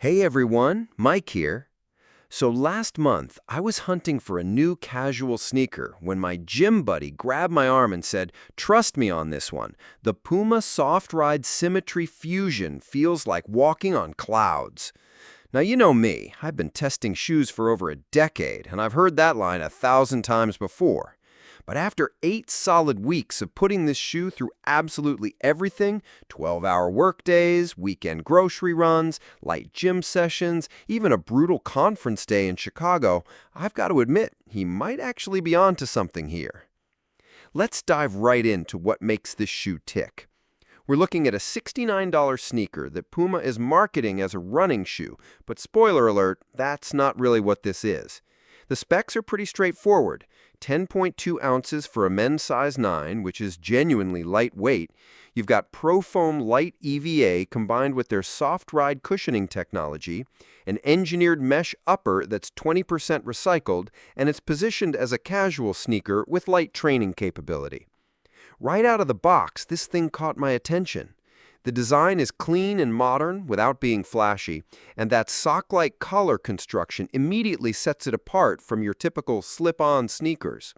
Hey everyone, Mike here. So last month, I was hunting for a new casual sneaker when my gym buddy grabbed my arm and said, "Trust me on this one. The PUMA Softride Symmetry Fuzion feels like walking on clouds." Now you know me, I've been testing shoes for over a decade, and I've heard that line 1,000 times before. But after 8 solid weeks of putting this shoe through absolutely everything, 12-hour workdays, weekend grocery runs, light gym sessions, even a brutal conference day in Chicago, I've got to admit, he might actually be onto something here. Let's dive right into what makes this shoe tick. We're looking at a $69 sneaker that Puma is marketing as a running shoe, but spoiler alert, that's not really what this is. The specs are pretty straightforward. 10.2 ounces for a men's size 9, which is genuinely lightweight. You've got PROFOAM Lite EVA combined with their soft ride cushioning technology, an engineered mesh upper that's 20% recycled, and it's positioned as a casual sneaker with light training capability. Right out of the box, this thing caught my attention. The design is clean and modern without being flashy, and that sock-like collar construction immediately sets it apart from your typical slip-on sneakers.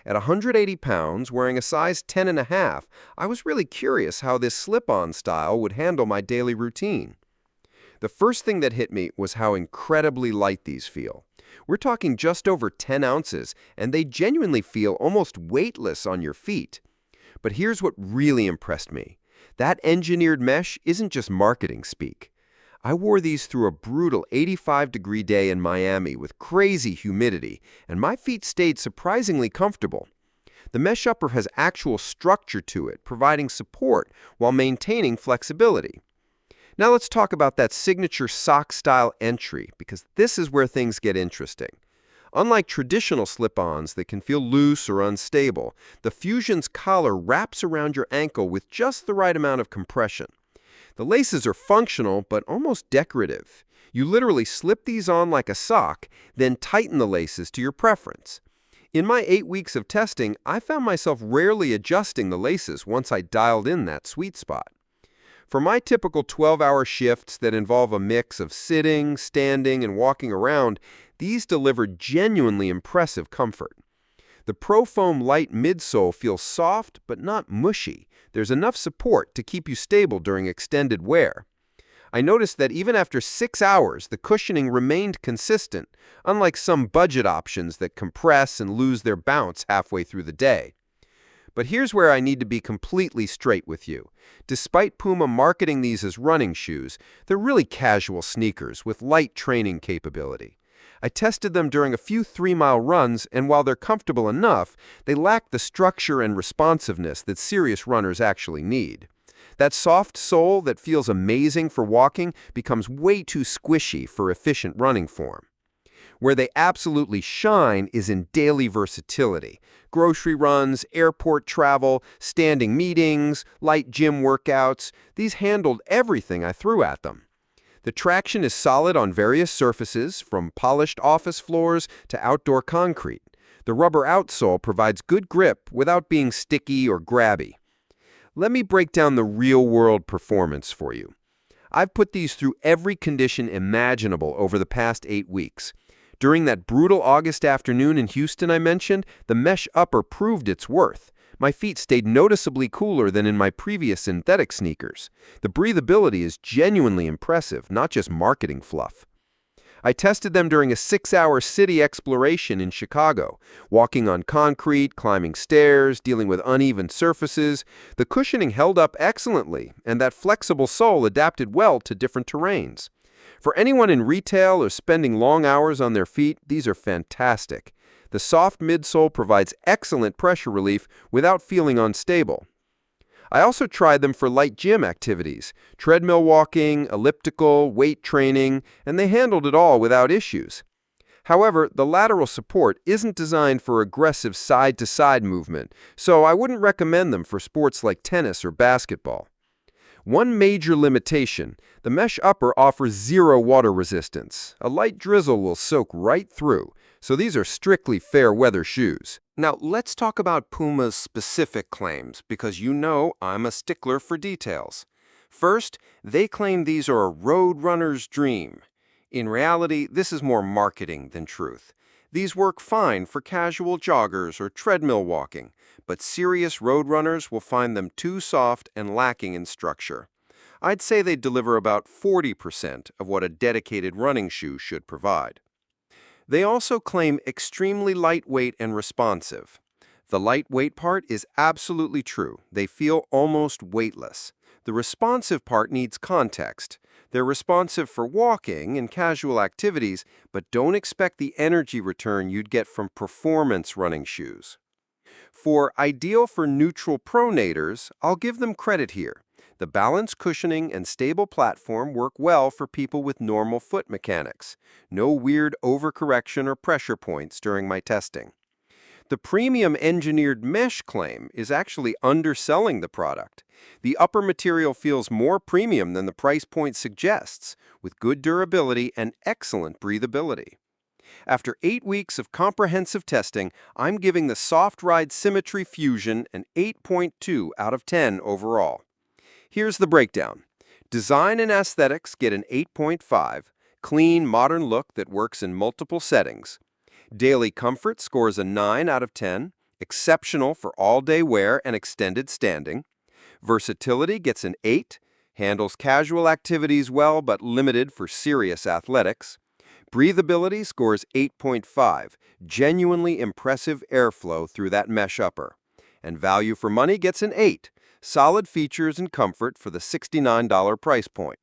At 180 pounds, wearing a size 10.5, I was really curious how this slip-on style would handle my daily routine. The first thing that hit me was how incredibly light these feel. We're talking just over 10 ounces, and they genuinely feel almost weightless on your feet. But here's what really impressed me. That engineered mesh isn't just marketing speak. I wore these through a brutal 85-degree day in Miami with crazy humidity, and my feet stayed surprisingly comfortable. The mesh upper has actual structure to it, providing support while maintaining flexibility. Now let's talk about that signature sock-style entry, because this is where things get interesting. Unlike traditional slip-ons that can feel loose or unstable, the Fuzion's collar wraps around your ankle with just the right amount of compression. The laces are functional but almost decorative. You literally slip these on like a sock, then tighten the laces to your preference. In my 8 weeks of testing, I found myself rarely adjusting the laces once I dialed in that sweet spot. For my typical 12-hour shifts that involve a mix of sitting, standing, and walking around, these deliver genuinely impressive comfort. The ProFoam Lite midsole feels soft but not mushy. There's enough support to keep you stable during extended wear. I noticed that even after 6 hours, the cushioning remained consistent, unlike some budget options that compress and lose their bounce halfway through the day. But here's where I need to be completely straight with you. Despite Puma marketing these as running shoes, they're really casual sneakers with light training capability. I tested them during a few 3-mile runs, and while they're comfortable enough, they lack the structure and responsiveness that serious runners actually need. That soft sole that feels amazing for walking becomes way too squishy for efficient running form. Where they absolutely shine is in daily versatility. Grocery runs, airport travel, standing meetings, light gym workouts, these handled everything I threw at them. The traction is solid on various surfaces, from polished office floors to outdoor concrete. The rubber outsole provides good grip without being sticky or grabby. Let me break down the real-world performance for you. I've put these through every condition imaginable over the past 8 weeks. During that brutal August afternoon in Houston I mentioned, the mesh upper proved its worth. My feet stayed noticeably cooler than in my previous synthetic sneakers. The breathability is genuinely impressive, not just marketing fluff. I tested them during a 6-hour city exploration in Chicago, walking on concrete, climbing stairs, dealing with uneven surfaces. The cushioning held up excellently, and that flexible sole adapted well to different terrains. For anyone in retail or spending long hours on their feet, these are fantastic. The soft midsole provides excellent pressure relief without feeling unstable. I also tried them for light gym activities, treadmill walking, elliptical, weight training, and they handled it all without issues. However, the lateral support isn't designed for aggressive side-to-side movement, so I wouldn't recommend them for sports like tennis or basketball. One major limitation, the mesh upper offers zero water resistance. A light drizzle will soak right through, so these are strictly fair weather shoes. Now, let's talk about Puma's specific claims, because you know I'm a stickler for details. First, they claim these are a road runner's dream. In reality, this is more marketing than truth. These work fine for casual joggers or treadmill walking, but serious road runners will find them too soft and lacking in structure. I'd say they deliver about 40% of what a dedicated running shoe should provide. They also claim extremely lightweight and responsive. The lightweight part is absolutely true. They feel almost weightless. The responsive part needs context. They're responsive for walking and casual activities, but don't expect the energy return you'd get from performance running shoes. Ideal for neutral pronators, I'll give them credit here. The balanced cushioning and stable platform work well for people with normal foot mechanics. No weird overcorrection or pressure points during my testing. The premium engineered mesh claim is actually underselling the product. The upper material feels more premium than the price point suggests, with good durability and excellent breathability. After 8 weeks of comprehensive testing, I'm giving the Softride Symmetry Fuzion an 8.2 out of 10 overall. Here's the breakdown. Design and aesthetics get an 8.5, clean, modern look that works in multiple settings. Daily comfort scores a 9 out of 10, exceptional for all-day wear and extended standing. Versatility gets an 8, handles casual activities well but limited for serious athletics. Breathability scores 8.5, genuinely impressive airflow through that mesh upper. And value for money gets an 8, solid features and comfort for the $69 price point.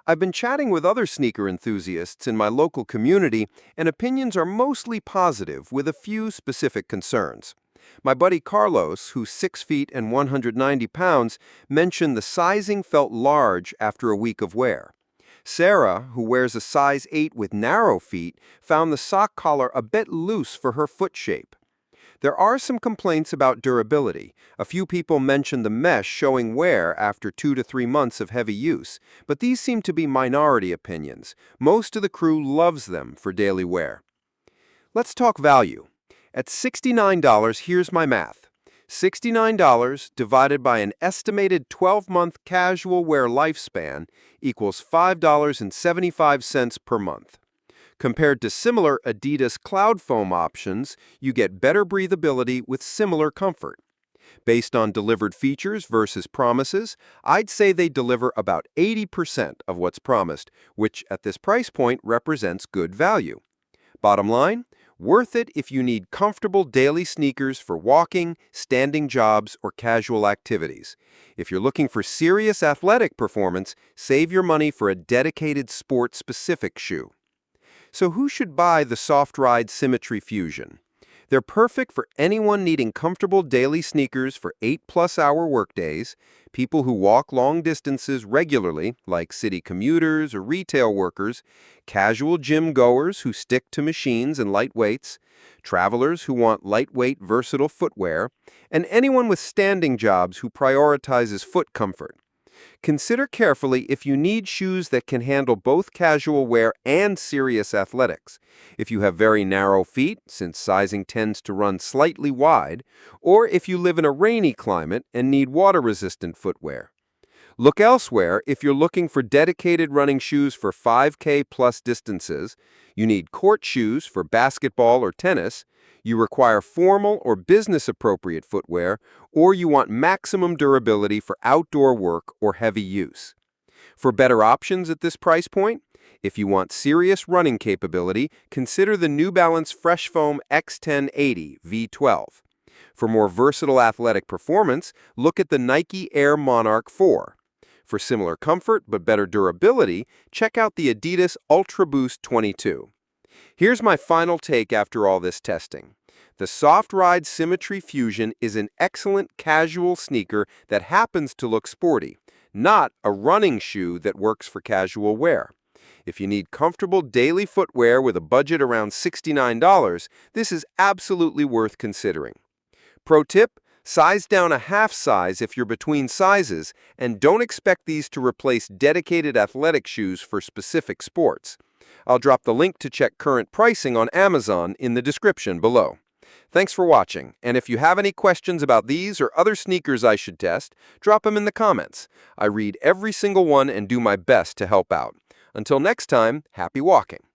I've been chatting with other sneaker enthusiasts in my local community, and opinions are mostly positive with a few specific concerns. My buddy Carlos, who's 6 feet and 190 pounds, mentioned the sizing felt large after a week of wear. Sarah, who wears a size 8 with narrow feet, found the sock collar a bit loose for her foot shape. There are some complaints about durability. A few people mentioned the mesh showing wear after 2 to 3 months of heavy use, but these seem to be minority opinions. Most of the crew loves them for daily wear. Let's talk value. At $69, here's my math. $69 divided by an estimated 12-month casual wear lifespan equals $5.75 per month. Compared to similar Adidas Cloud Foam options, you get better breathability with similar comfort. Based on delivered features versus promises, I'd say they deliver about 80% of what's promised, which at this price point represents good value. Bottom line, worth it if you need comfortable daily sneakers for walking, standing jobs, or casual activities. If you're looking for serious athletic performance, save your money for a dedicated sport-specific shoe. So who should buy the Softride Symmetry Fuzion? They're perfect for anyone needing comfortable daily sneakers for 8-plus-hour workdays, people who walk long distances regularly, like city commuters or retail workers, casual gym goers who stick to machines and light weights, travelers who want lightweight, versatile footwear, and anyone with standing jobs who prioritizes foot comfort. Consider carefully if you need shoes that can handle both casual wear and serious athletics. If you have very narrow feet, since sizing tends to run slightly wide, or if you live in a rainy climate and need water-resistant footwear. Look elsewhere if you're looking for dedicated running shoes for 5K plus distances, you need court shoes for basketball or tennis, you require formal or business-appropriate footwear, or you want maximum durability for outdoor work or heavy use. For better options at this price point, if you want serious running capability, consider the New Balance Fresh Foam X1080 V12. For more versatile athletic performance, look at the Nike Air Monarch 4. For similar comfort but better durability, check out the Adidas Ultra Boost 22. Here's my final take after all this testing. The Softride Symmetry Fuzion is an excellent casual sneaker that happens to look sporty, not a running shoe that works for casual wear. If you need comfortable daily footwear with a budget around $69, this is absolutely worth considering. Pro tip, size down a half size if you're between sizes, and don't expect these to replace dedicated athletic shoes for specific sports. I'll drop the link to check current pricing on Amazon in the description below. Thanks for watching, and if you have any questions about these or other sneakers I should test, drop them in the comments. I read every single one and do my best to help out. Until next time, happy walking!